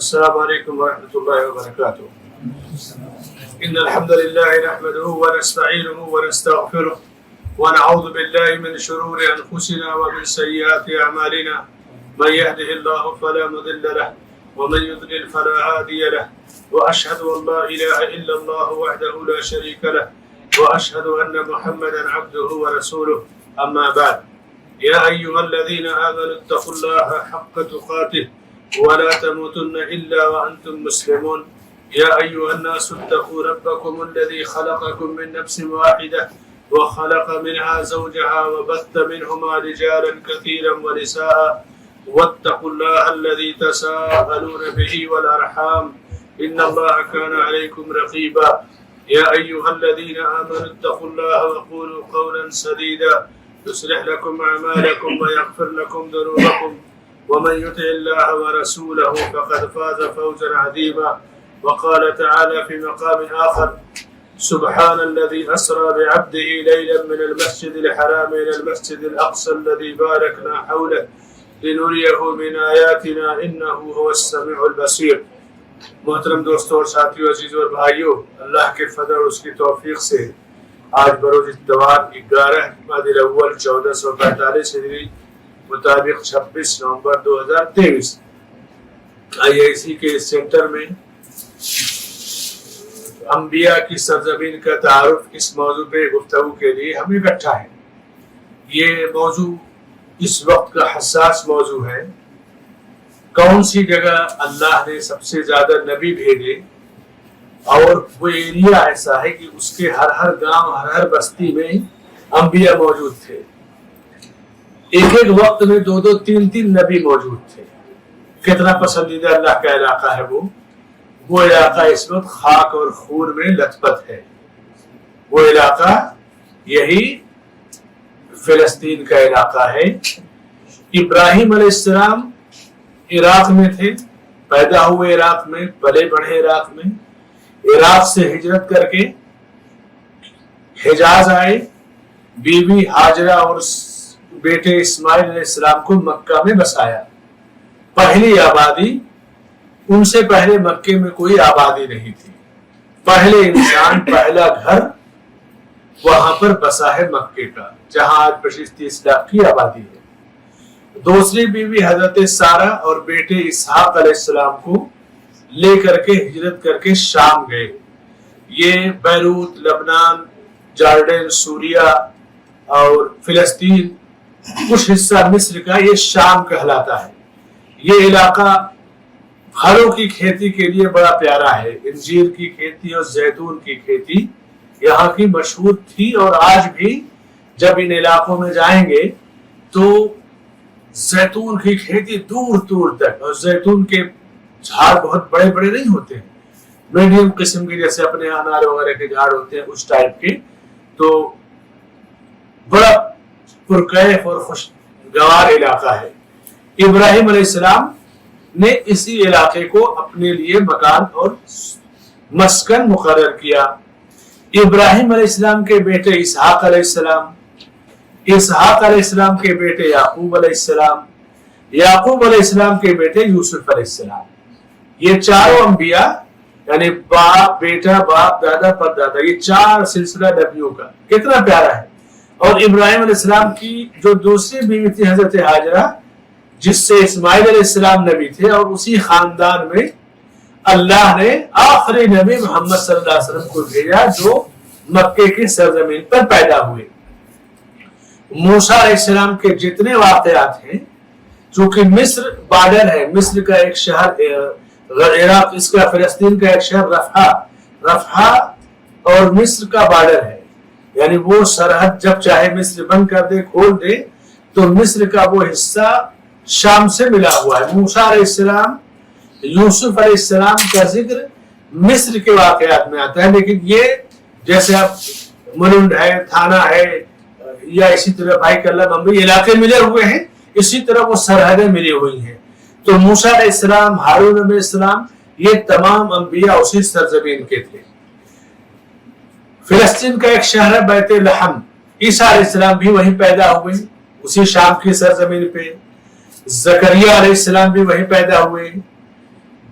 السلام علیکم ورحمۃ اللہ وبرکاتہ. ان الحمد لله نحمده ونستعينه ونستغفره ونعوذ بالله من شرور انفسنا ومن سيئات اعمالنا. من يهده الله فلا مضل له ومن يضلل فلا هادي له. واشهد ان لا اله الا الله وحده لا شريك له واشهد ان محمدا عبده ورسوله. اما بعد. يا ايها الذين امنوا اتقوا الله حق تقاته ولا تموتن إلا وأنتم مسلمون. يا أيها الناس اتقوا ربكم الذي خلقكم من نفس واحدة وخلق منها زوجها وبث منهما رجالا كثيرا ونساء واتقوا الله الذي تساءلون به والأرحام إن الله كان عليكم رقيبا. يا أيها الذين آمنوا اتقوا الله وقولوا قولا سديدا يصلح لكم أعمالكم ويغفر لكم ذنوبكم ومن يطع الله ورسوله فقد فاز فوزا عظيما. وقال تعالى في مقام آخر: سبحان الذي أسرى بعبده ليلا من المسجد الحرام إلى المسجد الأقصى الذي باركنا حوله لنريه من آياتنا إنه هو السميع البصير. محترم دوستوں اور ساتھیوں، عزیزوں اور بھائیوں، اللہ کے فضل اور اس کی توفیق سے آج بروز اتوار 11 جمادی الاول 1445 ہجری مطابق 26 نومبر 2023 IIC کے سینٹر میں انبیاء کی سرزمین کا تعارف اس موضوع پہ گفتگو کے لیے ہم اکٹھا ہیں. یہ موضوع اس وقت کا حساس موضوع ہے. کون سی جگہ اللہ نے سب سے زیادہ نبی بھیجے اور وہ ایریا ایسا ہے کہ اس کے ہر گاؤں ہر بستی میں انبیاء موجود تھے. ایک وقت میں 2 3 نبی موجود تھے. کتنا پسندیدہ اللہ کا علاقہ ہے وہ علاقہ اس وقت خاک اور خون میں لت پت ہے. وہ علاقہ یہی فلسطین کا علاقہ ہے. ابراہیم علیہ السلام عراق میں تھے، پیدا ہوئے عراق میں، پلے بڑھے عراق میں. عراق سے ہجرت کر کے حجاز آئے. بیوی ہاجرہ اور بیٹے اسماعیل علیہ السلام کو مکہ میں بسایا. پہلی آبادی، ان سے پہلے مکے میں کوئی آبادی نہیں تھی. پہلے انسان، پہلا گھر وہاں پر بسا ہے مکے کا، جہاں آج 25-30 لاکھ کی آبادی ہے. دوسری بیوی حضرت سارہ اور بیٹے اسحاق علیہ السلام کو لے کر کے ہجرت کر کے شام گئے. یہ بیروت، لبنان، جارڈن، سوریہ اور فلسطین، کچھ حصہ مصر کا، یہ شام کہلاتا ہے. یہ علاقہ پھلوں کی کھیتی کے لیے بڑا پیارا ہے. انجیر کی کھیتی اور زیتون کی کھیتی یہاں کی مشہور تھی، اور آج بھی جب ان علاقوں میں جائیں گے تو زیتون کی کھیتی دور دور تک، اور زیتون کے جھاڑ بہت بڑے بڑے نہیں ہوتے ہیں، میڈیم قسم کے، جیسے اپنے انار وغیرہ کے جھاڑ ہوتے ہیں اس ٹائپ کے. تو بڑا پرکیف اور خوشگوار علاقہ ہے. ابراہیم علیہ السلام نے اسی علاقے کو اپنے لیے مکان اور مسکن مقرر کیا. ابراہیم علیہ السلام کے بیٹے اسحاق علیہ السلام، اسحاق علیہ السلام کے بیٹے یعقوب علیہ السلام، یعقوب علیہ السلام کے بیٹے یوسف علیہ السلام. یہ چاروں انبیاء، یعنی باپ بیٹا باپ دادا پر دادا، یہ 4 سلسلہ نبیوں کا. کتنا پیارا ہے. اور ابراہیم علیہ السلام کی جو دوسری بیوی تھی حضرت ہاجرہ، جس سے اسماعیل علیہ السلام نبی تھے، اور اسی خاندان میں اللہ نے آخری نبی محمد صلی اللہ علیہ وسلم کو بھیجا، جو مکے کی سرزمین پر پیدا ہوئے. موسیٰ علیہ السلام کے جتنے واقعات ہیں، چونکہ مصر بارڈر ہے، مصر کا ایک شہر عراق، اس کا فلسطین کا ایک شہر رفح اور مصر کا بارڈر ہے. یعنی وہ سرحد جب چاہے مصر بند کر دے، کھول دے، تو مصر کا وہ حصہ شام سے ملا ہوا ہے. موسیٰ علیہ السلام، یوسف علیہ السلام کا ذکر مصر کے واقعات میں آتا ہے، لیکن یہ جیسے اب ملنڈ ہے، تھانہ ہے، یا اسی طرح بھائی کلہ بمبئی علاقے ملے ہوئے ہیں، اسی طرح وہ سرحدیں ملی ہوئی ہیں. تو موسیٰ علیہ السلام، ہارون علیہ السلام، یہ تمام انبیاء اسی سرزمین کے تھے. فلسطین کا ایک شہر ہے بیت لحم، عیسیٰ علیہ السلام بھی وہیں پیدا ہوئے، اسی شام کی سرزمین پہ. زکریا علیہ السلام بھی وہیں پیدا ہوئے.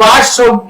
500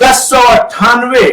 1098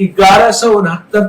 1169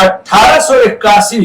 1881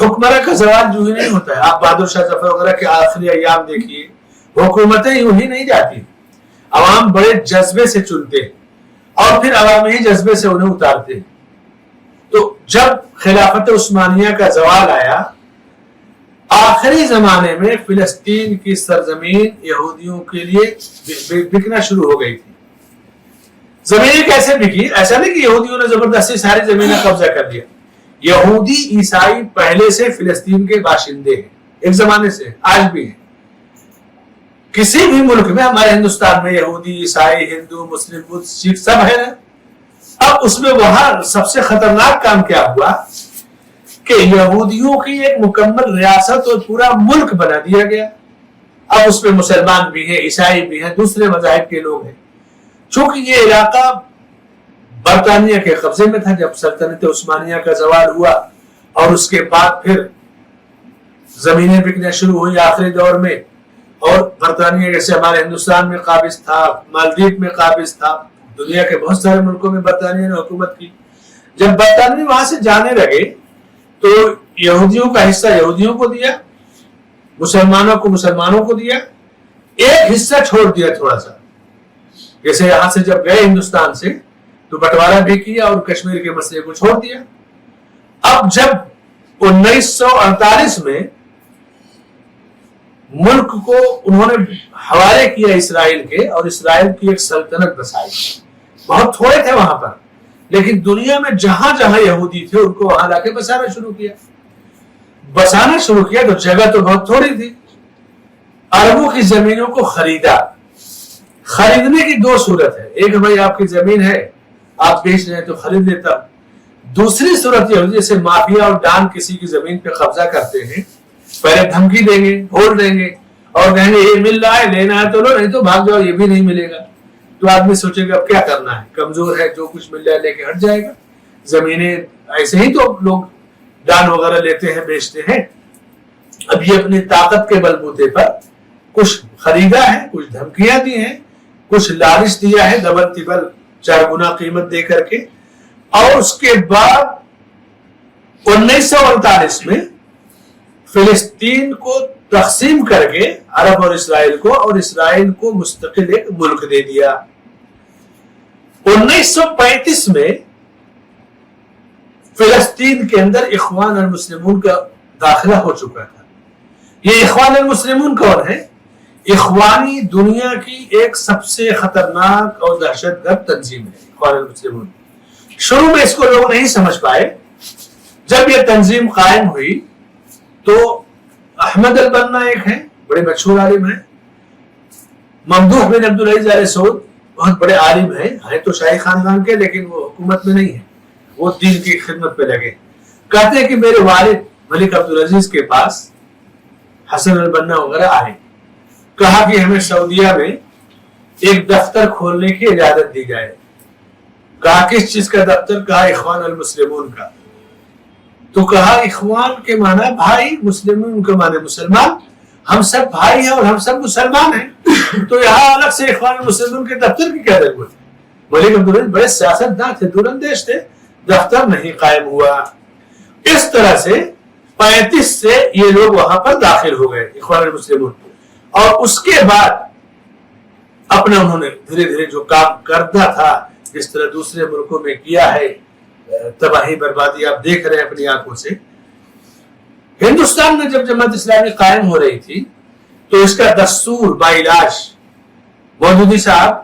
حکمراں کا زوال جو ہی نہیں ہوتا ہے. آپ بہادر شاہ ظفر وغیرہ کے آخری ایام دیکھیے, حکومتیں یوں ہی نہیں جاتی, عوام بڑے جذبے سے چنتے اور پھر عوامی جذبے سے انہیں اتارتے. تو جب خلافت عثمانیہ کا زوال آیا, آخری زمانے میں فلسطین کی سرزمین یہودیوں کے لیے بکنا شروع ہو گئی تھی. زمینیں کیسے بکی؟ ایسا نہیں کہ یہودیوں نے زبردستی ساری زمینیں قبضہ کر دیا. یہودی عیسائی پہلے سے فلسطین کے باشندے ہیں, ایک زمانے سے, آج بھی ہیں. کسی بھی ملک میں, ہمارے ہندوستان میں یہودی, عیسائی, ہندو, مسلم, بدھ, سکھ سب ہے نا. اب اس میں وہاں سب سے خطرناک کام کیا ہوا کہ یہودیوں کی ایک مکمل ریاست اور پورا ملک بنا دیا گیا. اب اس میں مسلمان بھی ہیں, عیسائی بھی ہیں, دوسرے مذاہب کے لوگ ہیں. چونکہ یہ علاقہ برطانیہ کے قبضے میں تھا جب سلطنت عثمانیہ کا زوال ہوا, اور اس کے بعد پھر زمینیں بکنا شروع ہوئی آخری دور میں. اور برطانیہ جیسے ہمارے ہندوستان میں قابض تھا, مالدیپ میں قابض تھا, دنیا کے بہت سارے ملکوں میں برطانیہ نے حکومت کی. جب برطانوی وہاں سے جانے لگے تو یہودیوں کا حصہ یہودیوں کو دیا, مسلمانوں کو مسلمانوں کو دیا, ایک حصہ چھوڑ دیا تھوڑا سا. جیسے یہاں سے جب گئے ہندوستان سے تو بٹوارا بھی کیا اور کشمیر کے مسئلے کو چھوڑ دیا. اب جب 1948 میں ملک کو انہوں نے حوالے کیا اسرائیل کے, اور اسرائیل کی ایک سلطنت بسائی. بہت تھوڑے تھے وہاں پر, لیکن دنیا میں جہاں جہاں یہودی تھے ان کو وہاں لا کے بسانا شروع کیا. تو جگہ تو بہت تھوڑی تھی. عربوں کی زمینوں کو خریدا. خریدنے کی دو صورت ہے, ایک بھائی آپ کی زمین ہے, آپ بیچ رہے ہیں تو خرید لیتا. دوسری صورت یہ ہوتی ہے جیسے مافیا اور ڈان کسی کی زمین پہ قبضہ کرتے ہیں, پہلے دھمکی دیں گے, بول دیں گے اور کہیں گے یہ مل رہا ہے, لینا ہے تو لو, نہیں تو بھاگ جاؤ, یہ بھی نہیں ملے گا. تو آدمی سوچے گا اب کیا کرنا ہے, کمزور ہے, جو کچھ مل جائے لے کے ہٹ جائے گا. زمینیں ایسے ہی تو لوگ ڈان وغیرہ لیتے ہیں, بیچتے ہیں. اب یہ اپنی طاقت کے بلبوتے پر کچھ خریدا ہے, کچھ دھمکیاں دی ہیں, کچھ لالچ دیا ہے ڈبل ٹربل 4 گنا قیمت دے کر کے. اور اس کے بعد 1948 میں فلسطین کو تقسیم کر کے عرب اور اسرائیل کو مستقل ایک ملک دے دیا. 1935 میں فلسطین کے اندر اخوان المسلمون کا داخلہ ہو چکا تھا. یہ اخوان المسلمون کون ہے؟ اخوانی دنیا کی ایک سب سے خطرناک اور دہشت گرد تنظیم ہے اخوان المسلمون. شروع میں اس کو لوگ نہیں سمجھ پائے. جب یہ تنظیم قائم ہوئی تو احمد البنا ایک ہیں, بڑے مشہور عالم ہیں. ممدوح بن عبدالعزیز آل سعود بہت بڑے عالم ہیں تو شاہی خاندان کے, لیکن وہ حکومت میں نہیں ہیں, وہ دین کی خدمت پہ لگے. کہتے ہیں کہ میرے والد ملک عبدالعزیز کے پاس حسن البنا وغیرہ آئے, کہا کہ ہمیں سعودیہ میں ایک دفتر کھولنے کی اجازت دی جائے. کہا کس چیز کا دفتر؟ کہا اخوان المسلمون کا. تو کہا اخوان کے معنی بھائی, مسلمون کے معنی مسلمان, ہم سب بھائی ہیں اور ہم سب مسلمان ہیں, تو یہاں الگ سے اخوان المسلمون کے دفتر کی کیا ضرورت ہے؟ ملک عبدالعزیز بڑے سیاستدان تھے, دور اندیش تھے, دفتر نہیں قائم ہوا. اس طرح سے 35 سے یہ لوگ وہاں پر داخل ہو گئے اخوان المسلمون. اور اس کے بعد اپنا انہوں نے دھیرے دھیرے جو کام کرنا تھا, جس طرح دوسرے ملکوں میں کیا ہے, تباہی بربادی آپ دیکھ رہے ہیں اپنی آنکھوں سے. ہندوستان میں جب جماعت اسلامی قائم ہو رہی تھی تو اس کا دستور باعلاج مودودی صاحب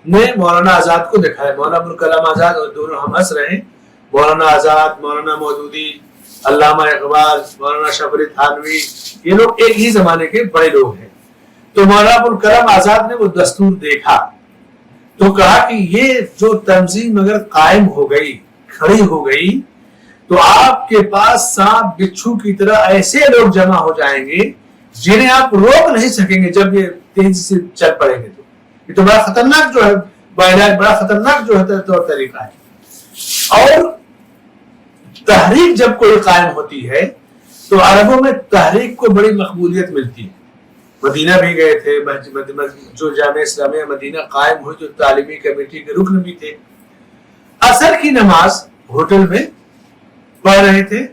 نے مولانا آزاد کو دکھایا. مولانا ابوالکلام آزاد, اور دونوں ہم ہنس رہے ہیں, مولانا آزاد, مولانا مودودی, علامہ اقبال, مولانا شبری تھانوی, یہ لوگ ایک ہی زمانے کے بڑے لوگ ہیں. تو مولانا ابوالکلام آزاد نے وہ دستور دیکھا تو کہا کہ یہ جو تنظیم اگر قائم ہو گئی, کھڑی ہو گئی, تو آپ کے پاس سانپ بچھو کی طرح ایسے لوگ جمع ہو جائیں گے جنہیں آپ روک نہیں سکیں گے جب یہ تیزی سے چل پڑیں گے. تو یہ تو بڑا خطرناک جو ہے بڑا خطرناک جو ہے طور طریقہ ہے. اور تحریک جب کوئی قائم ہوتی ہے تو عربوں میں تحریک کو بڑی مقبولیت ملتی ہے. مدینہ بھی گئے تھے, جو جامعہ اسلامیہ مدینہ قائم ہوئی جو تعلیمی کمیٹی کے رکن بھی تھے. عصر کی نماز ہوٹل میں پڑھ رہے تھے,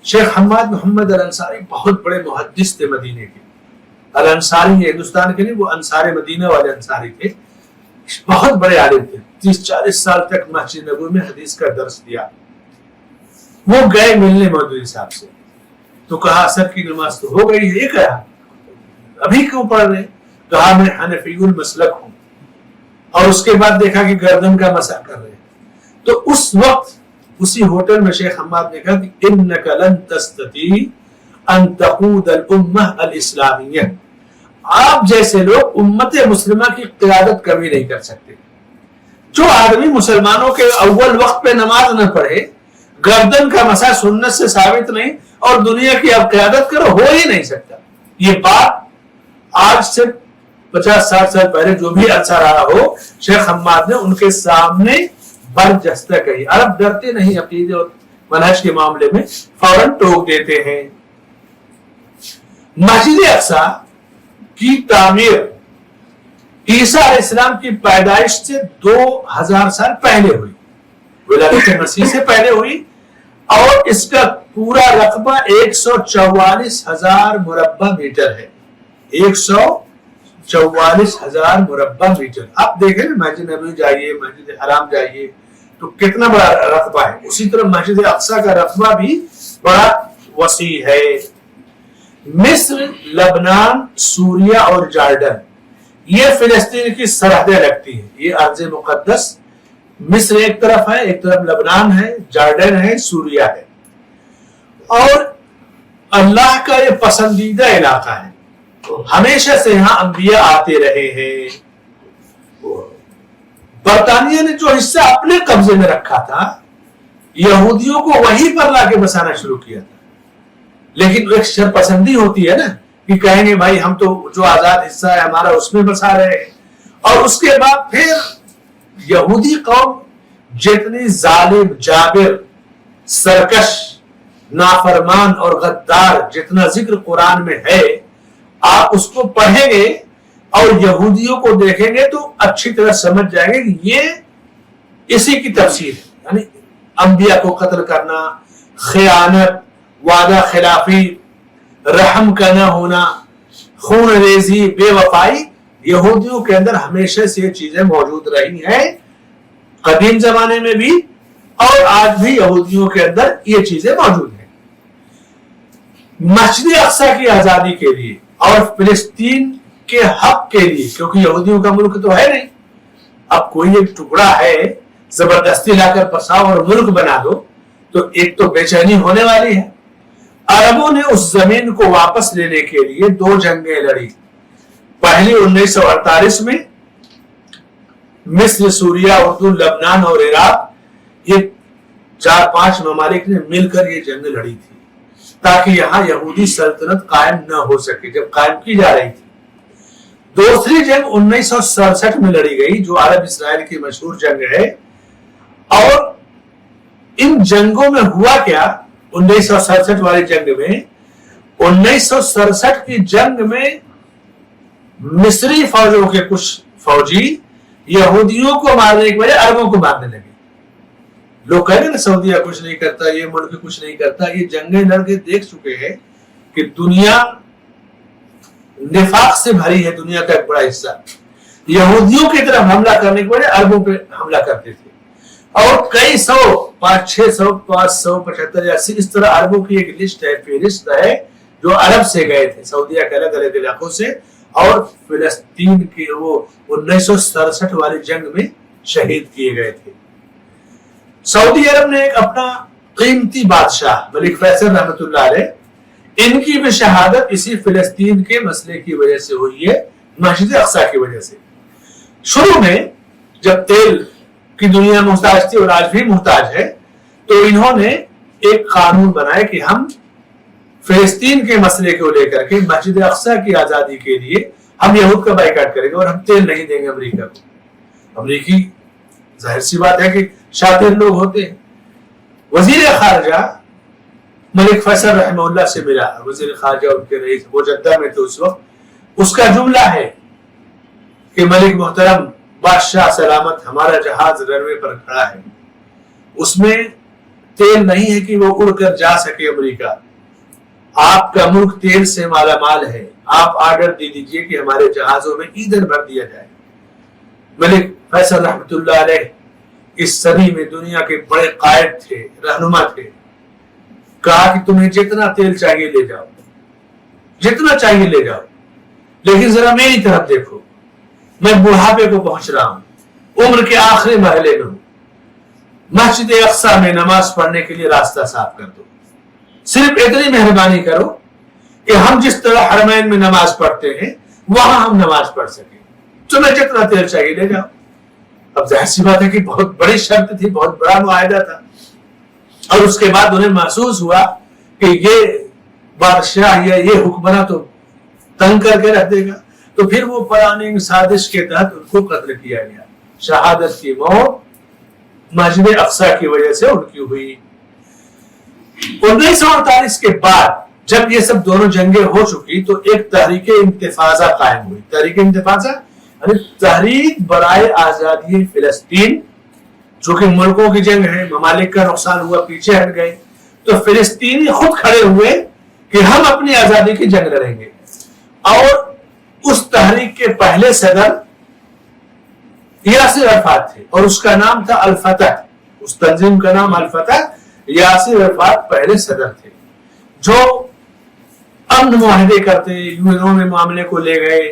شیخ حماد محمد الانصاری بہت بڑے محدث تھے مدینے کے. الانصاری ہندوستان کے نہیں، وہ انصار مدینہ والے انصاری تھے. بہت بڑے عالم تھے، 30-40 سال تک مسجد نبوی میں حدیث کا درس دیا. وہ گئے ملنے مودودی صاحب سے، تو کہا اثر کی نماز تو ہو گئی ہے، یہ کہا ابھی کیوں پڑھ رہے؟ کہا میں حنفی المسلک ہوں. اور اس کے بعد دیکھا کہ گردن کا مسح کر رہے. تو اس وقت اسی ہوٹل میں شیخ حماد نے کہا کہ انک لن تستطیع ان تقود الامہ الاسلامیہ، آپ جیسے لوگ امت مسلمہ کی قیادت کبھی نہیں کر سکتے. جو آدمی مسلمانوں کے اول وقت پہ نماز نہ پڑھے، گردن کا مسح سنت سے ثابت نہیں، اور دنیا کی اب قیادت کرو، ہو ہی نہیں سکتا. یہ بات آج سے 50-60 سال پہلے جو بھی عرصہ رہا ہو، شیخ حماد نے ان کے سامنے برجستہ کہی. عرب ڈرتے نہیں عقیدے اور منہج کے معاملے میں، فوراً ٹوک دیتے ہیں. مسجد اقصی کی تعمیر عیسیٰ علیہ السلام کی پیدائش سے 2000 سال پہلے ہوئی، ولادت مسیح سے پہلے ہوئی، اور اس کا پورا رقبہ 144,000 مربع میٹر ہے. 144,000 مربع میٹر. آپ دیکھیں نا، مسجد نبوی جائیے، مسجد حرام جائیے تو کتنا بڑا رقبہ ہے. اسی طرح مسجد اقصی کا رقبہ بھی بڑا وسیع ہے. مصر، لبنان، سوریہ اور جارڈن، یہ فلسطین کی سرحدیں لگتی ہیں. یہ ارض مقدس مصر ایک طرف ہے، ایک طرف لبنان ہے، جارڈن ہے، سوریہ ہے. اور اللہ کا یہ پسندیدہ علاقہ ہے. ہمیشہ سے یہاں انبیاء آتے رہے ہیں. برطانیہ نے جو حصہ اپنے قبضے میں رکھا تھا، یہودیوں کو وہیں پر لا کے بسانا شروع کیا تھا. لیکن ایک شرپسندی ہوتی ہے نا، کہ کہیں گے بھائی ہم تو جو آزاد حصہ ہے ہمارا اس میں بسا رہے ہیں. اور اس کے بعد پھر یہودی قوم جتنی ظالم، جابر، سرکش، نافرمان اور غدار جتنا ذکر قرآن میں ہے، آپ اس کو پڑھیں گے اور یہودیوں کو دیکھیں گے تو اچھی طرح سمجھ جائیں گے کہ یہ اسی کی تفسیر ہے. یعنی انبیاء کو قتل کرنا، خیانت، وعدہ خلافی، رحم کا نہ ہونا، خون ریزی، بے وفائی، یہودیوں کے اندر ہمیشہ سے یہ چیزیں موجود رہی ہیں، قدیم زمانے میں بھی اور آج بھی یہودیوں کے اندر یہ چیزیں موجود ہیں. مسجد اقصی کی آزادی کے لیے اور فلسطین کے حق کے لیے، کیونکہ یہودیوں کا ملک تو ہے نہیں، اب کوئی ایک ٹکڑا ہے زبردستی لا کر پساؤ اور ملک بنا دو تو ایک تو بے چینی ہونے والی ہے. عربوں نے اس زمین کو واپس لینے کے لیے 2 جنگیں لڑی. پہلی 1948 میں مصر، سوریہ، اردن، لبنان اور عراق، یہ 4-5 ممالک نے مل کر یہ جنگ لڑی تھی تاکہ یہاں یہودی سلطنت قائم نہ ہو سکے جب قائم کی جا رہی تھی. دوسری جنگ 1967 میں لڑی گئی جو عرب اسرائیل کی مشہور جنگ ہے. اور ان جنگوں میں ہوا کیا؟ 1967 والی جنگ میں، 1967 کی جنگ میں مصری فوجوں کے کچھ فوجی یہودیوں کو مارنے کے بجائے عربوں کو مارنے لگے. لوگ کہہ رہے نا سعودیہ کچھ نہیں کرتا، یہ ملک کچھ نہیں کرتا. یہ جنگیں لڑ کے دیکھ چکے ہیں کہ دنیا نفاق سے بھری ہے. دنیا کا ایک بڑا حصہ یہودیوں کی طرف حملہ کرنے کے بجائے عربوں پہ حملہ کرتے تھے. اور کئی سو، 500-600، 575 80 اس طرح عربوں کی ایک لسٹ ہے، فہرست ہے، جو عرب سے گئے تھے سعودیہ کے الگ الگ علاقوں سے اور فلسطین کی وہ 1967 والی جنگ میں شہید کیے گئے تھے. سعودی عرب نے ایک اپنا قیمتی بادشاہ ملک فیصل رحمت اللہ علیہ، ان کی بھی شہادت اسی فلسطین کے مسئلے کی وجہ سے ہوئی ہے، مسجد اقصی کی وجہ سے. شروع میں جب تیل کی دنیا محتاج تھی اور آج بھی محتاج ہے، تو انہوں نے ایک قانون بنایا کہ ہم فلسطین کے مسئلے کو لے کر کے مسجد اقصی کی آزادی کے لیے ہم یہود کا بائیکاٹ کریں گے اور ہم تیل نہیں دیں گے امریکہ کو. امریکی ظاہر سی بات ہے کہ شاطر لوگ ہوتے ہیں. وزیر خارجہ ملک فیصل رحمہ اللہ سے ملا، وزیر خارجہ ان کے رئیس، وہ جدہ میں تھے اس وقت. اس کا جملہ ہے کہ ملک محترم، بادشاہ سلامت، ہمارا جہاز رنوے پر کھڑا ہے. اس میں تیل نہیں ہے کہ وہ اڑ کر جا سکے امریکہ. آپ کا ملک تیل سے مالا مال ہے. آپ آرڈر دے دیجئے کہ ہمارے جہازوں میں ایندھن بھر دیا جائے. ملک فیصل رحمت اللہ علیہ اس صدی میں دنیا کے بڑے قائد تھے، رہنما تھے. کہا کہ تمہیں جتنا تیل چاہیے لے جاؤ، جتنا چاہیے لے جاؤ، لیکن ذرا میری طرف دیکھو، میں بڑھاپے کو پہنچ رہا ہوں، عمر کے آخری مرحلے میں ہوں. مسجد اقصی میں نماز پڑھنے کے لیے راستہ صاف کر دو. صرف اتنی مہربانی کرو کہ ہم جس طرح حرمین میں نماز پڑھتے ہیں وہاں ہم نماز پڑھ سکیں. تمہیں جتنا تیل چاہیے لے جاؤ. اب ظاہر سی بات ہے کہ بہت بڑی شرط تھی، بہت بڑا معاہدہ تھا. اور اس کے بعد انہیں محسوس ہوا کہ یہ بادشاہ یا یہ حکمراں تو تنگ کر کے رکھ دے گا. تو پھر وہ پلاننگ سازش کے تحت ان کو قتل کیا گیا. شہادت کی موت مسجد اقصی کی وجہ سے ان کی ہوئی. 1948 کے بعد جب یہ سب دونوں جنگیں ہو چکی تو ایک تحریک انتفاضہ قائم ہوئی. تحریک انتفاضہ یعنی تحریک برائے آزادی فلسطین. چونکہ ملکوں کی جنگ ہے، ممالک کا نقصان ہوا، پیچھے ہٹ گئے، تو فلسطینی خود کھڑے ہوئے کہ ہم اپنی آزادی کی جنگ لڑیں گے. اور اس تحریک کے پہلے صدر یاسر عرفات تھے اور اس کا نام تھا الفتح. اس تنظیم کا نام الفتح. یاسر عرفات پہلے صدر تھے جو امن معاہدے کرتے، یونوں میں معاملے کو لے گئے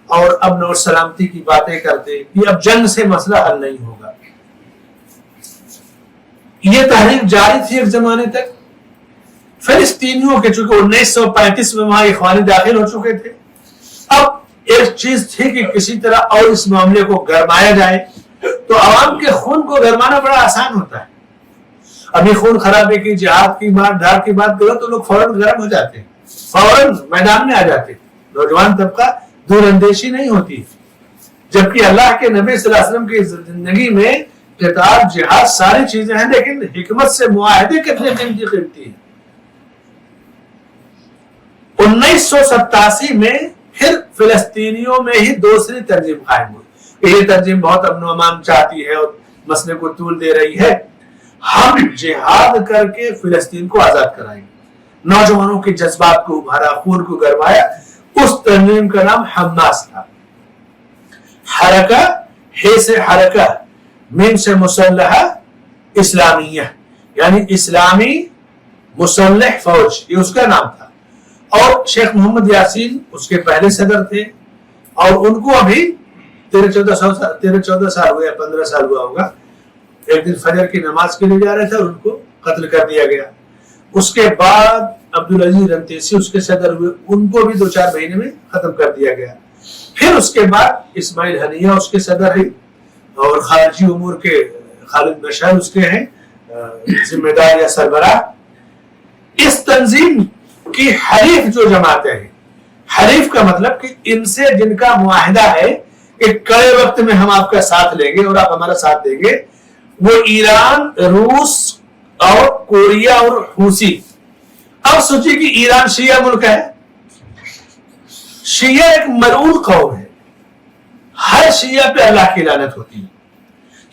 اور امن اور سلامتی کی باتیں کرتے کہ اب جنگ سے مسئلہ حل نہیں ہوگا. یہ تحریک جاری تھی ایک زمانے تک. فلسطینیوں کے چونکہ 1935 میں وہاں اخوانی داخل ہو چکے تھے، اب ایک چیز تھی کہ کسی طرح اور اس معاملے کو گرمایا جائے. تو عوام کے خون کو گرمانا بڑا آسان ہوتا ہے. ابھی خون خرابے کی، جہاد کی بات، دھار کی بات کرو تو لوگ فوراً گرم ہو جاتے ہیں، فوراً میدان میں آ جاتے ہیں. نوجوان طبقہ دور اندیشی نہیں ہوتی. جبکہ اللہ کے نبی صلی اللہ علیہ وسلم کی زندگی میں قتال، جہاد ساری چیزیں ہیں، لیکن حکمت سے معاہدے کتنے قیمتی ہیں. 1987 میں پھر فلسطینیوں میں ہی دوسری تنظیم قائم ہوئی. یہ تنظیم بہت امن و امان چاہتی ہے اور مسئلے کو طول دے رہی ہے. ہم جہاد کر کے فلسطین کو آزاد کرائیں گے. نوجوانوں کے جذبات کو ابھارا، خون کو گرمایا. اس تنظیم کا نام حماس تھا. حرکہ، ہے سے حرکہ، میم سے مسلحہ اسلامیہ، یعنی اسلامی مسلح فوج، یہ اس کا نام تھا. اور شیخ محمد یاسین اس کے پہلے صدر تھے اور ان کو ابھی 13-14 سال ہوئے، 15 سال ہوا ہوگا. ایک دن فجر کی نماز کے لیے جا رہے تھے اور ان کو قتل کر دیا گیا. اس کے بعد عبدالعزیز رنتیسی اس کے صدر ہوئے، ان کو بھی 2-4 مہینے میں ختم کر دیا گیا. پھر اس کے بعد اسماعیل ہنیہ اس کے صدر ہیں اور خارجی امور کے خالد مشعل اس کے ہیں ذمہ دار یا سربراہ. اس تنظیم کی حریف جو جماعتیں ہیں، حریف کا مطلب کہ ان سے جن کا معاہدہ ہے کہ کڑے وقت میں ہم آپ کا ساتھ لیں گے اور آپ ہمارا ساتھ دیں گے، وہ ایران، روس اور کوریا اور حوثی. اب سوچیے کہ ایران شیعہ ملک ہے. شیعہ ایک ملعون قوم ہے. ہر شیعہ پہ اللہ کی لعنت ہوتی ہے.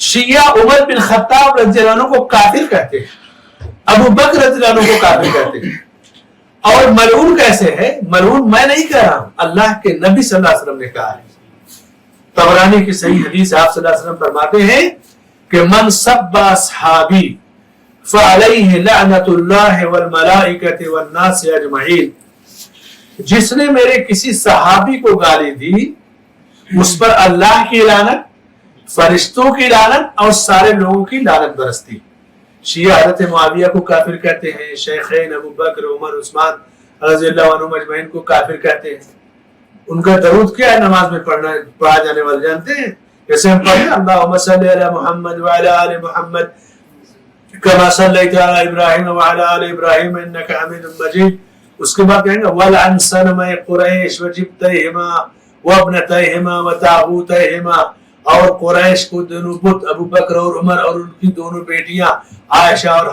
شیعہ عمر بن خطاب رضی اللہ عنہ کو کافر کہتے ہیں، ابو بکر رضی اللہ عنہ کو کافر کہتے ہیں. اور ملعون کیسے ہے؟ ملعون میں نہیں کہہ رہا ہوں، اللہ کے نبی صلی اللہ علیہ وسلم نے کہا ہے. طبرانی کی صحیح حدیث آپ صلی اللہ علیہ وسلم فرماتے ہیں کہ من سب اصحابی فعلیہ لعنت اللہ والملائکۃ والناس اجمعین. جس نے میرے کسی صحابی کو گالی دی اس پر اللہ کی لعنت، فرشتوں کی لعنت اور سارے لوگوں کی لعنت برستی. شیعہ حضرت معاویہ کو کافر کہتے ہیں، شیخین ابو بکر، عمر، عثمان رضی اللہ عنہم اجمعین کو کافر کہتے ہیں. ان کا درود کیا ہے نماز میں پڑھا جانے والے جانتے ہیں؟ جیسے ہم پڑھیں اللہم صلی علی محمد وعلی آل محمد کما صلیت علی ابراہیم وعلی آل ابراہیم انک حمید مجید. اس کے بعد کہیں گے وَلْعَنْ صَنَمَيْ قُرَيْشْ وَجِبْتَيْهِمَا وَابْنَتَيْهِمَا وَتَاغُوتَيْهِمَا. اور قریش کو دونوں بت ابو بکر اور عمر اور ان کی دونوں بیٹیاں عائشہ اور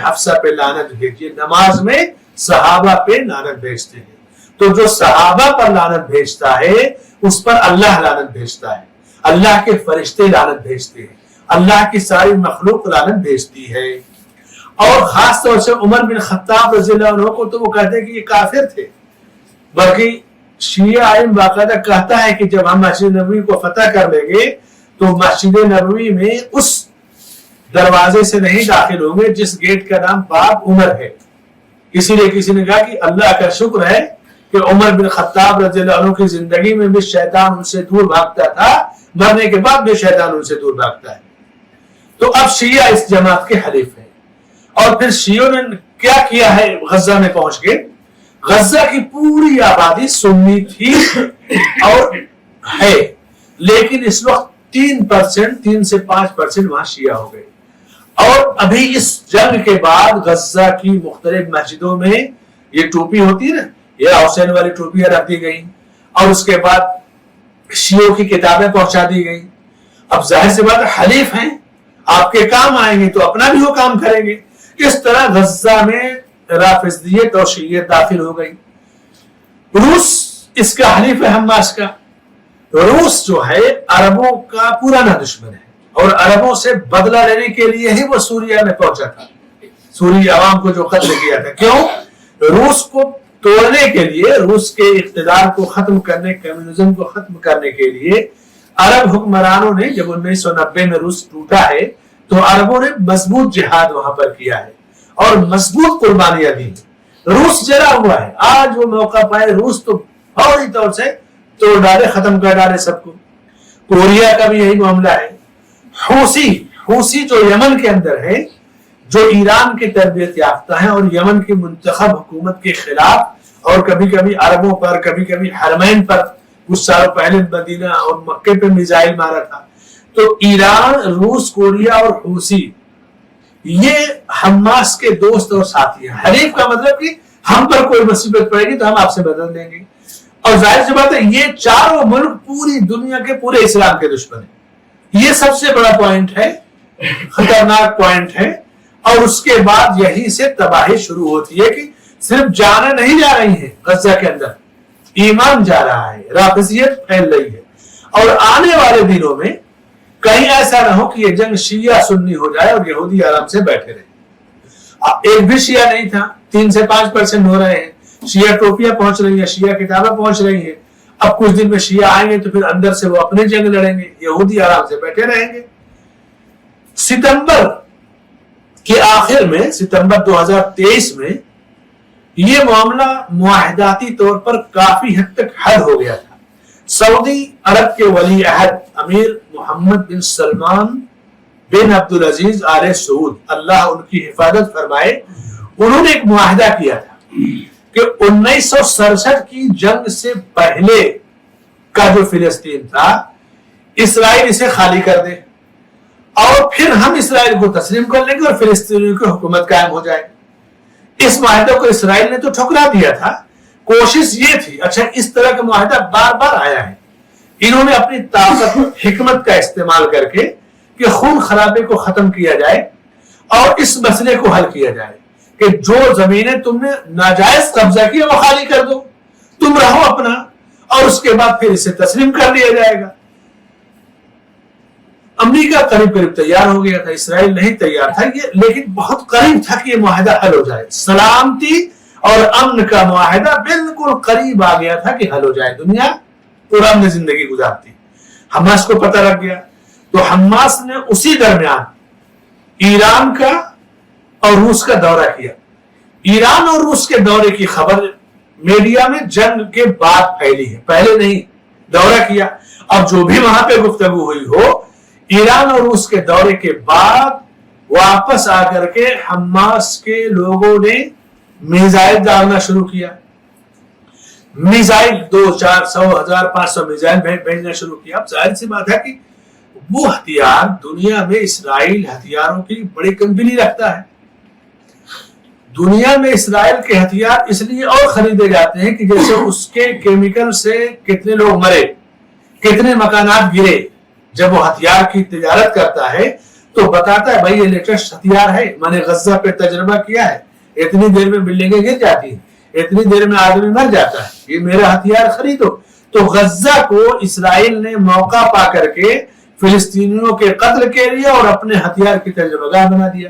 حفصہ پہ لعنت بھیجیے. نماز میں صحابہ پہ لعنت بھیجتے ہیں. تو جو صحابہ پر لعنت بھیجتا ہے اس پر اللہ لعنت بھیجتا ہے، اللہ کے فرشتے لعنت بھیجتے ہیں، اللہ کی ساری مخلوق لعنت بھیجتی ہے. اور خاص طور سے عمر بن خطاب رضی اللہ عنہ کو تو وہ کہتے ہیں کہ یہ کافر تھے، بلکہ شیعہ عالم باقاعدہ کہتا ہے کہ جب ہم مسجد نبوی کو فتح کر لیں گے تو مسجد نبوی میں اس دروازے سے نہیں داخل ہوں گے جس گیٹ کا نام باب عمر ہے. اسی لیے کسی نے کہا کہ اللہ کا شکر ہے کہ عمر بن خطاب رضی اللہ عنہ کی زندگی میں بھی شیطان ان سے دور بھاگتا تھا، مرنے کے بعد بھی شیطان ان سے دور بھاگتا ہے. تو اب شیعہ اس جماعت کے حلیف ہیں. اور پھر شیعوں نے کیا کیا ہے غزہ میں پہنچ کے؟ غزہ کی پوری آبادی سنی تھی اور ہے، لیکن اس وقت 3% سے 5% وہاں شیعہ ہو گئے. اور ابھی اس جنگ کے بعد غزہ کی مختلف مسجدوں میں یہ ٹوپی ہوتی ہے نا، یہ حسین والی ٹوپیاں رکھ دی گئی، اور اس کے بعد شیعوں کی کتابیں پہنچا دی گئی. اب ظاہر سی بات حلیف ہیں، آپ کے کام آئیں گے تو اپنا بھی وہ کام کریں گے. اس طرح غزہ میں رافضیت اور شیعیت داخل ہو گئی. روس اس کا حلیف ہے حماس کا. روس جو ہے عربوں کا پرانا دشمن ہے اور عربوں سے بدلہ لینے کے لیے ہی وہ سوریا میں پہنچا تھا، سوری عوام کو جو قتل کیا تھا. کیوں؟ روس کو توڑنے کے لیے، روس کے اقتدار کو ختم کرنے، کمیونزم کو ختم کرنے کے لیے عرب حکمرانوں نے، جب 1990 میں روس ٹوٹا ہے تو عربوں نے مضبوط جہاد وہاں پر کیا ہے اور مضبوط قربانیاں دی. روس جلا ہوا ہے. آج وہ موقع پائے روس تو فوری طور سے توڑ ڈالے، ختم کر ڈالے سب کو. کوریا کا بھی یہی معاملہ ہے. حوثی جو یمن کے اندر ہے، جو ایران کی تربیت یافتہ ہیں اور یمن کی منتخب حکومت کے خلاف، اور کبھی کبھی عربوں پر، کبھی کبھی حرمین پر، کچھ سال پہلے مدینہ اور مکے پہ میزائل مارا تھا. تو ایران، روس، کوریا اور حوثی یہ حماس کے دوست اور ساتھی ہیں. حلیف کا مطلب کہ ہم پر کوئی مصیبت پڑے گی تو ہم آپ سے بدل دیں گے. اور ظاہر سی بات ہے یہ چاروں ملک پوری دنیا کے پورے اسلام کے دشمن ہیں. یہ سب سے بڑا پوائنٹ ہے، خطرناک پوائنٹ ہے. اور اس کے بعد یہی سے تباہی شروع ہوتی ہے کہ صرف جانے نہیں جا رہی ہیں غزہ کے اندر، ایمان جا رہا ہے، رافضیت پھیل رہی ہے. اور آنے والے دنوں میں کہیں ایسا نہ ہو کہ یہ جنگ شیعہ سنی ہو جائے اور یہودی آرام سے بیٹھے رہے. ایک بھی شیعہ نہیں تھا، 3 سے 5% ہو رہے ہیں. شیعہ ٹوپیاں پہنچ رہی ہیں، شیعہ کتابیں پہنچ رہی ہیں. اب کچھ دن میں شیعہ آئیں گے تو پھر اندر سے وہ اپنے جنگ لڑیں گے، یہودی آرام سے بیٹھے رہیں گے. ستمبر کے آخر میں، ستمبر 2023 میں یہ معاملہ معاہداتی طور پر کافی حد تک حل ہو گیا تھا. سعودی عرب کے ولی عہد امیر محمد بن سلمان بن عبدالعزیز آل سعود، اللہ ان کی حفاظت فرمائے، انہوں نے ایک معاہدہ کیا تھا کہ 1967 کی جنگ سے پہلے کا جو فلسطین تھا اسرائیل اسے خالی کر دے اور پھر ہم اسرائیل کو تسلیم کر لیں گے اور فلسطینیوں کی حکومت قائم ہو جائے. اس معاہدے کو اسرائیل نے تو ٹھکرا دیا تھا. کوشش یہ تھی، اچھا اس طرح کا معاہدہ بار بار آیا ہے، انہوں نے اپنی طاقت حکمت کا استعمال کر کے کہ خون خرابے کو ختم کیا جائے اور اس مسئلے کو حل کیا جائے کہ جو زمینیں تم نے ناجائز قبضہ کیا وہ خالی کر دو، تم رہو اپنا، اور اس کے بعد پھر اسے تسلیم کر لیا جائے گا. امریکہ قریب قریب تیار ہو گیا تھا، اسرائیل نہیں تیار تھا یہ، لیکن بہت قریب تھا کہ یہ معاہدہ حل ہو جائے. سلامتی اور امن کا معاہدہ بالکل قریب آ گیا تھا کہ حل ہو جائے، دنیا پرامن زندگی گزارتی. حماس کو پتہ لگ گیا تو حماس نے اسی درمیان ایران کا اور روس کا دورہ کیا. ایران اور روس کے دورے کی خبر میڈیا میں جنگ کے بعد پھیلی ہے، پہلے نہیں. دورہ کیا، اب جو بھی وہاں پہ گفتگو ہوئی ہو، ایران اور روس کے دورے کے بعد واپس آ کر کے حماس کے لوگوں نے میزائل ڈالنا شروع کیا. میزائل 200، 400، 1000، 500 میزائل بھیجنا شروع کیا. اب ظاہر سی بات ہے کہ وہ ہتھیار دنیا میں اسرائیل ہتھیاروں کی بڑی کمپنی رکھتا ہے. دنیا میں اسرائیل کے ہتھیار اس لیے اور خریدے جاتے ہیں کہ جیسے اس کے کیمیکل سے کتنے لوگ مرے، کتنے مکانات گرے. جب وہ ہتھیار کی تجارت کرتا ہے تو بتاتا ہے بھائی یہ لیٹسٹ ہتھیار ہے، میں نے غزہ پہ تجربہ کیا ہے، اتنی دیر میں بلڈنگیں گر جاتی ہیں، اتنی دیر میں آدمی مر جاتا ہے، یہ میرا ہتھیار خریدو. تو غزہ کو اسرائیل نے موقع پا کر کے فلسطینیوں کے قتل کے لیے اور اپنے ہتھیار کی تجربہ گاہ بنا دیا.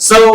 100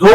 2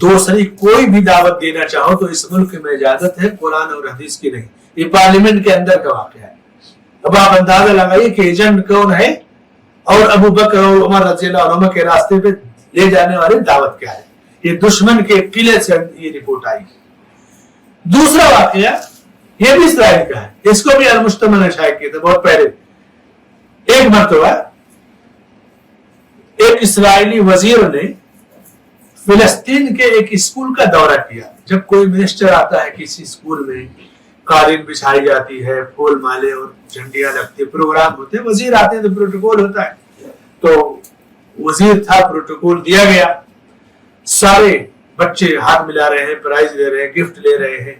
دوسری کوئی بھی دعوت دینا چاہو تو اس ملک میں اجازت ہے، قرآن اور حدیث کی نہیں. یہ پارلیمنٹ کے اندر کا واقعہ ہے. اب آپ اندازہ لگائیے کہ ایجنٹ کون ہے اور ابو بکر اور عمر رضی اللہ عنہ کے راستے پہ لے جانے والے دعوت کیا ہے. یہ دشمن کے قلعے سے یہ رپورٹ آئی. دوسرا واقعہ یہ بھی اسرائیل کا ہے، اس کو بھی المجتمع نے شائع کیا تھا بہت پہلے. ایک مرتبہ ایک اسرائیلی وزیر نے فلسطین کے ایک اسکول کا دورہ کیا. جب کوئی منسٹر آتا ہے کسی اسکول میں، قالین بچھائی جاتی ہے، پھول مالے اور جھنڈیاں لگتی، پروگرام ہوتے ہیں، وزیر آتے ہیں تو پروٹوکول ہوتا ہے. تو وزیر تھا، پروٹوکول دیا گیا، سارے بچے ہاتھ ملا رہے ہیں، پرائز لے رہے ہیں، گفٹ لے رہے ہیں.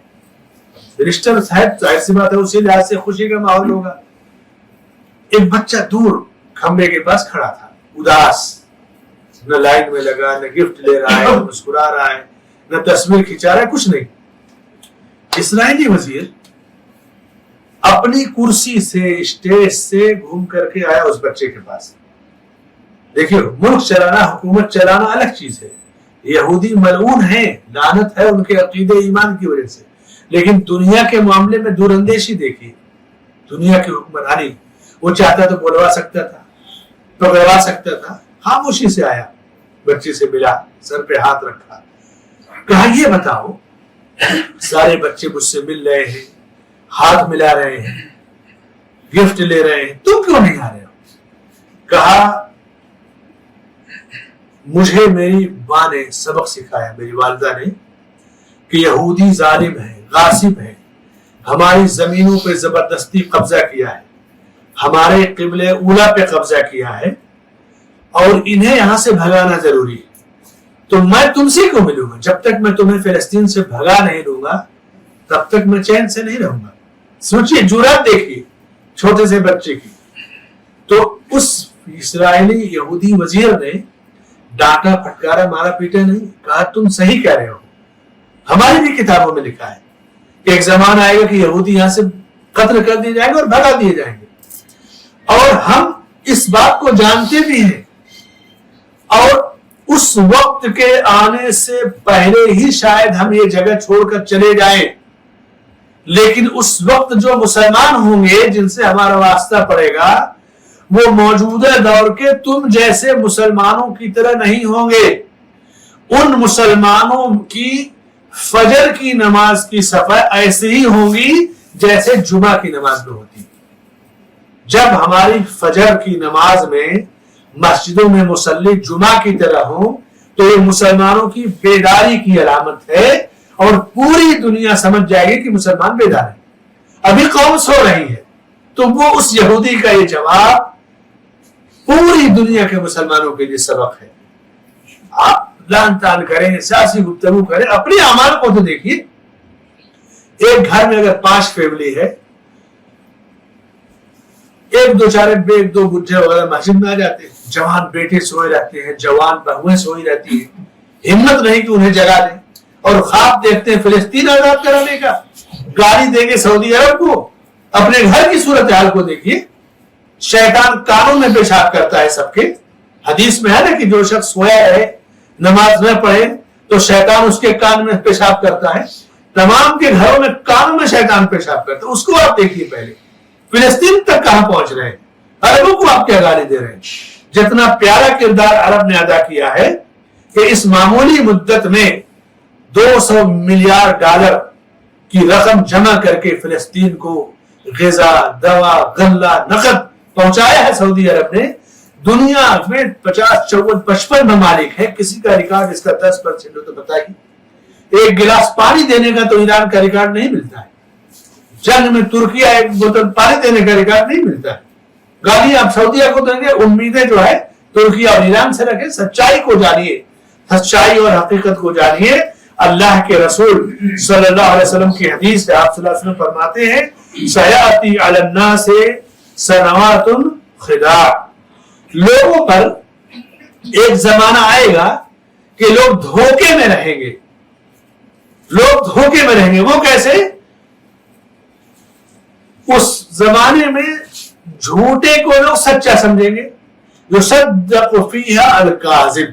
منسٹر صاحب ظاہر سی بات ہے اسی لحاظ سے خوشی کا ماحول ہوگا. ایک بچہ دور کھمبے کے پاس کھڑا تھا، اداس، نہ لائن میں لگا، نہ گفٹ لے رہا ہے، نہ مسکرا رہا ہے، نہ تصویر کھینچا رہا ہے، کچھ نہیں. اسرائیلی وزیر اپنی کرسی سے، اسٹیج سے گھوم کر کے آیا اس بچے کے پاس. دیکھیے، ملک چلانا، حکومت چلانا الگ چیز ہے. یہودی ملعون ہیں، لعنت ہے ان کے عقیدے ایمان کی وجہ سے، لیکن دنیا کے معاملے میں دور اندیشی دیکھیے. دنیا کی حکمرانی وہ چاہتا تو بلوا سکتا تھا، پکڑوا سکتا تھا. خاموشی سے آیا، بچے سے ملا، سر پہ ہاتھ رکھا، کہا یہ بتاؤ، سارے بچے مجھ سے مل رہے ہیں، ہاتھ ملا رہے ہیں، گفٹ لے رہے ہیں، تم کیوں نہیں آ رہے ہو؟ کہا مجھے میری ماں نے سبق سکھایا، میری والدہ نے، کہ یہودی ظالم ہے، غاصب ہے، ہماری زمینوں پہ زبردستی قبضہ کیا ہے، ہمارے قبلہ اولا پہ قبضہ کیا ہے، اور انہیں یہاں سے بھگانا ضروری ہے. تو میں تم سے کیوں ملوں گا؟ جب تک میں تمہیں فلسطین سے بھگا نہیں دوں گا تب تک میں چین سے نہیں رہوں گا. سوچئے، جرات دیکھیے چھوٹے سے بچے کی. تو اس اسرائیلی یہودی وزیر نے ڈانٹا، پھٹکارا، مارا پیٹا نہیں، کہا تم صحیح کہہ رہے ہو، ہماری بھی کتابوں میں لکھا ہے کہ ایک زمانہ آئے گا کہ یہودی یہاں سے قتل کر دیے جائیں گے اور بھگا دیے جائیں گے، اور ہم اس بات کو جانتے بھی ہیں، اور اس وقت کے آنے سے پہلے ہی شاید ہم یہ جگہ چھوڑ کر چلے جائیں. لیکن اس وقت جو مسلمان ہوں گے جن سے ہمارا واسطہ پڑے گا، وہ موجودہ دور کے تم جیسے مسلمانوں کی طرح نہیں ہوں گے. ان مسلمانوں کی فجر کی نماز کی صفحہ ایسے ہی ہوں گی جیسے جمعہ کی نماز میں ہوتی. جب ہماری فجر کی نماز میں مسجدوں میں مصلی جمعہ کی طرح ہوں تو یہ مسلمانوں کی بیداری کی علامت ہے، اور پوری دنیا سمجھ جائے گی کہ مسلمان بیدار ہے. ابھی قوم سو رہی ہے، تو وہ اس یہودی کا یہ جواب پوری دنیا کے مسلمانوں کے لیے سبق ہے. آپ لان تان کریں، سیاسی گفتگو کریں، اپنے اعمال کو تو دیکھیے. ایک گھر میں اگر 5 فیملی ہے، ایک دو بڈھے وغیرہ مسجد میں آ جاتے ہیں، جوان بیٹے سوئے رہتے ہیں، جوان بہویں سوئی رہتی ہیں، ہمت نہیں کہ انہیں جگا دیں، اور خواب دیکھتے ہیں فلسطین آزاد کرانے کا، گاڑی دیں گے سعودی عرب کو. اپنے گھر کی صورتحال کو دیکھیے. شیطان کانوں میں پیشاب کرتا ہے سب کے. حدیث میں ہے نا کہ جو شخص سویا رہے، نماز نہ پڑھے، تو شیطان اس کے کان میں پیشاب کرتا ہے. تمام کے گھروں میں کانوں میں شیطان پیشاب کرتا ہے. اس کو آپ دیکھیے پہلے. فلسطین تک کہاں پہنچ رہے ہیں؟ عربوں کو آپ کیا گالی دے رہے ہیں؟ جتنا پیارا کردار عرب نے ادا کیا ہے کہ اس معمولی مدت میں $200 ملیارڈ کی رقم جمع کر کے فلسطین کو غذا، دوا، غلہ، نقد پہنچایا ہے سعودی عرب نے. دنیا میں 55 ممالک ہے، کسی کا ریکارڈ اس کا 10% ہو تو بتائیے. ایک گلاس پانی دینے کا تو ایران کا ریکارڈ نہیں ملتا ہے. جنگ میں ترکیہ ایک بوتل پانی دینے کا ریکارڈ نہیں ملتا ہے. گالی آپ سعودیہ کو دیں گے. امیدیں جو ہے ترکیہ اور ایران سے رکھیں. سچائی کو جانیے، سچائی اور حقیقت کو جانیے. اللہ کے رسول صلی اللہ علیہ وسلم کی حدیث ہے، آپ صلی اللہ علیہ وسلم فرماتے ہیں سیاتی علی الناس سنوات خداع. لوگوں پر ایک زمانہ آئے گا کہ لوگ دھوکے میں رہیں گے. لوگ دھوکے میں رہیں گے. وہ کیسے؟ اس زمانے میں جھوٹے کو لوگ سچا سمجھیں گے. یصدق فیہا الکاذب.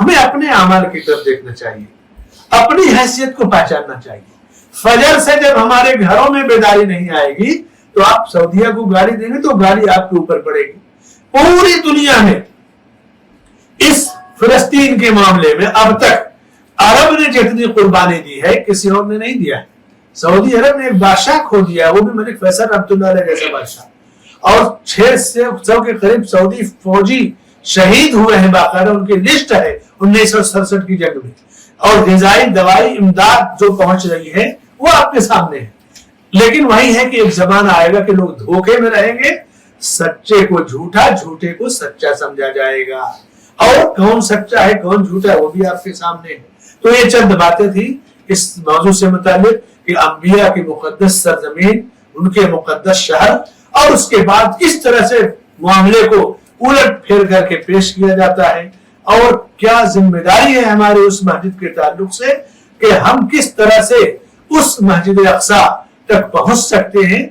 ہمیں اپنے اعمال کی طرف دیکھنا چاہیے, اپنی حیثیت کو پہچاننا چاہیے. فجر سے جب ہمارے گھروں میں بیداری نہیں آئے گی تو آپ سعودیہ کو گالی دیں گے تو گالی آپ کے اوپر پڑے گی. پوری دنیا میں اس فلسطین کے معاملے میں اب تک عرب نے جتنی قربانی دی ہے کسی اور نے نہیں دیا ہے. سعودی عرب نے ایک بادشاہ کھو دیا ہے, وہ بھی ملک فیصل رحمۃ اللہ علیہ جیسا بادشاہ, اور 600 کے قریب سعودی فوجی شہید ہوئے ہیں, باقاعدہ ان کی لسٹ ہے 1967 کی جنگ میں, اور غذائی دوائی امداد جو پہنچ رہی ہے وہ آپ کے سامنے ہے. لیکن وہی ہے کہ ایک زمانہ آئے گا کہ لوگ دھوکے میں رہیں گے, سچے کو جھوٹا, جھوٹے کو سچا سمجھا جائے گا, اور کون سچا ہے کون جھوٹا ہے وہ بھی آپ کے سامنے ہے. تو یہ چند باتیں تھی اس موضوع سے متعلق کہ انبیاء کی مقدس سرزمین, ان کے مقدس شہر, اور اس کے بعد کس طرح سے معاملے کو الٹ پھیر کر کے پیش کیا جاتا ہے, اور کیا ذمہ داری ہے ہمارے اس مسجد کے تعلق سے کہ ہم کس طرح سے اس مسجد اقصی تک پہنچ سکتے ہیں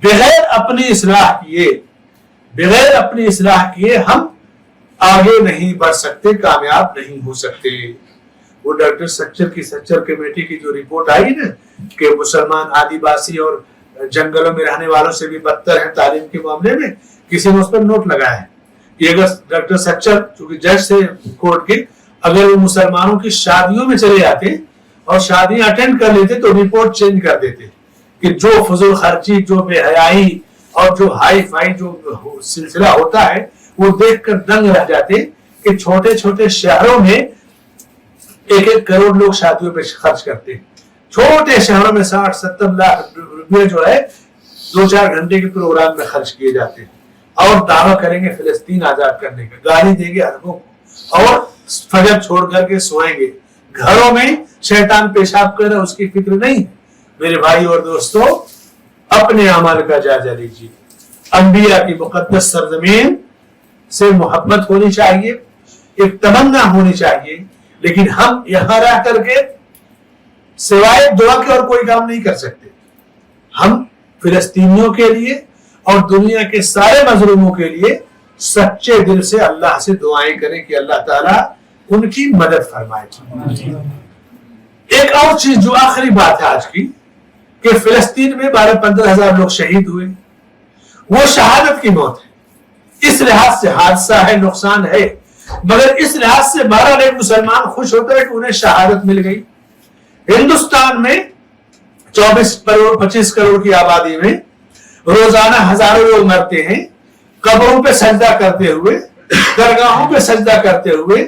بغیر اپنی اصلاح کیے. بغیر اپنی اصلاح کیے ہم آگے نہیں بڑھ سکتے, کامیاب نہیں ہو سکتے. وہ ڈاکٹر سچر کی سچر کمیٹی کی جو رپورٹ آئی نا کہ مسلمان آدیواسی اور جنگلوں میں رہنے والوں سے بھی بدتر ہیں تعلیم کے معاملے میں, کسی نے اس پر نوٹ لگایا ہے کہ اگر ڈاکٹر سچر چونکہ جج سے کورٹ کے, اگر وہ مسلمانوں کی شادیوں میں چلے جاتے اور شادیاں اٹینڈ کر لیتے تو رپورٹ چینج کر دیتے کہ جو فضول خرچی, جو بے حیائی اور جو ہائی فائی جو سلسلہ ہوتا ہے وہ دیکھ کر دنگ رہ جاتے کہ چھوٹے چھوٹے شہروں میں 1-1 کروڑ لوگ شادیوں پہ خرچ کرتے ہیں. چھوٹے شہروں میں 60-70 لاکھ روپے جو ہے 2-4 گھنٹے کے پروگرام میں خرچ کیے جاتے ہیں, اور دعویٰ کریں گے فلسطین آزاد کرنے کا, گالی دیں گے عربوں کو, اور فجر چھوڑ کر کے سوئیں گے. گھروں میں شیطان پیشاب کر رہا اس کی فکر نہیں. میرے بھائی اور دوستو, اپنے اعمال کا جائزہ لیجیے. انبیاء کی مقدس سرزمین سے محبت ہونی چاہیے, ایک تمنا ہونی چاہیے, لیکن ہم یہاں رہ کر کے سوائے دعا کے اور کوئی کام نہیں کر سکتے. ہم فلسطینیوں کے لیے اور دنیا کے سارے مظلوموں کے لیے سچے دل سے اللہ سے دعائیں کریں کہ اللہ تعالیٰ ان کی مدد فرمائے. ایک اور چیز جو آخری بات ہے آج کی, کہ فلسطین میں 12-15 ہزار لوگ شہید ہوئے, وہ شہادت کی موت ہے. اس لحاظ سے حادثہ ہے, نقصان ہے, مگر اس لحاظ سے 12 لاکھ مسلمان خوش ہوتے ہیں کہ انہیں شہادت مل گئی. ہندوستان میں 24-25 کروڑ کی آبادی میں روزانہ ہزاروں لوگ مرتے ہیں, قبروں پہ سجدہ کرتے ہوئے, درگاہوں پہ سجدہ کرتے ہوئے,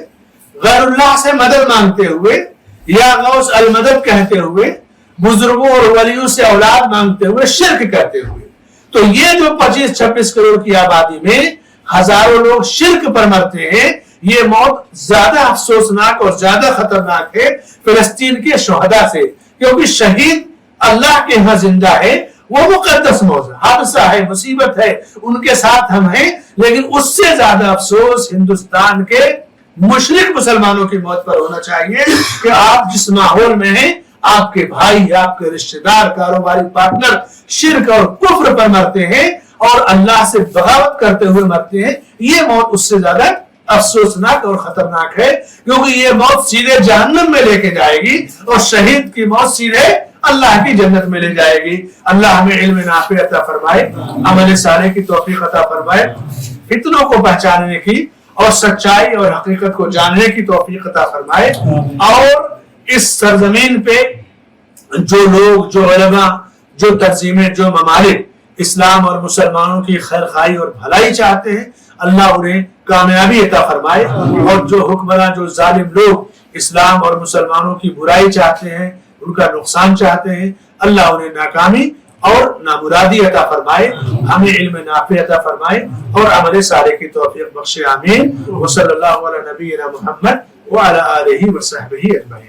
غیر اللہ سے مدد مانگتے ہوئے, یا غوث المدد کہتے ہوئے, بزرگوں اور ولیوں سے اولاد مانگتے ہوئے, شرک کرتے ہوئے. تو یہ جو 25-26 کروڑ کی آبادی میں ہزاروں لوگ شرک پر مرتے ہیں, یہ موت زیادہ افسوسناک اور زیادہ خطرناک ہے فلسطین کے شہداء سے, کیونکہ شہید اللہ کے ہاں زندہ ہے, وہ مقدس موضوع حادثہ ہے, مصیبت ہے, ان کے ساتھ ہم ہیں. لیکن اس سے زیادہ افسوس ہندوستان کے مشرک مسلمانوں کی موت پر ہونا چاہیے کہ آپ جس ماحول میں ہیں, آپ کے بھائی, آپ کے رشتہ دار, کاروباری پارٹنر شرک اور کفر پر مرتے ہیں اور اللہ سے بغاوت کرتے ہوئے مرتے ہیں. یہ موت اس سے زیادہ افسوسناک اور خطرناک ہے, کیونکہ یہ موت سیدھے جہنم میں لے کے جائے گی, اور شہید کی موت سیدھے اللہ کی جنت میں لے جائے گی. اللہ ہمیں علم نافع عطا فرمائے, عمل صالح کی توفیق عطا فرمائے, فتنوں کو پہچاننے کی اور سچائی اور حقیقت کو جاننے کی توفیق عطا فرمائے. اور اس سرزمین پہ جو لوگ, جو علماء, جو تنظیمیں, جو ممالک اسلام اور مسلمانوں کی خیر خواہی اور بھلائی چاہتے ہیں, اللہ انہیں کامیابی عطا فرمائے. اور جو حکمراں, جو ظالم لوگ اسلام اور مسلمانوں کی برائی چاہتے ہیں, ان کا نقصان چاہتے ہیں, اللہ انہیں ناکامی اور نامرادی عطا فرمائے. ہمیں علم نافع عطا فرمائے اور عمل صالح کی توفیق بخشے. آمین. وصلی اللہ علی نبینا محمد وعلی آلہ وصحبہ اجمعین.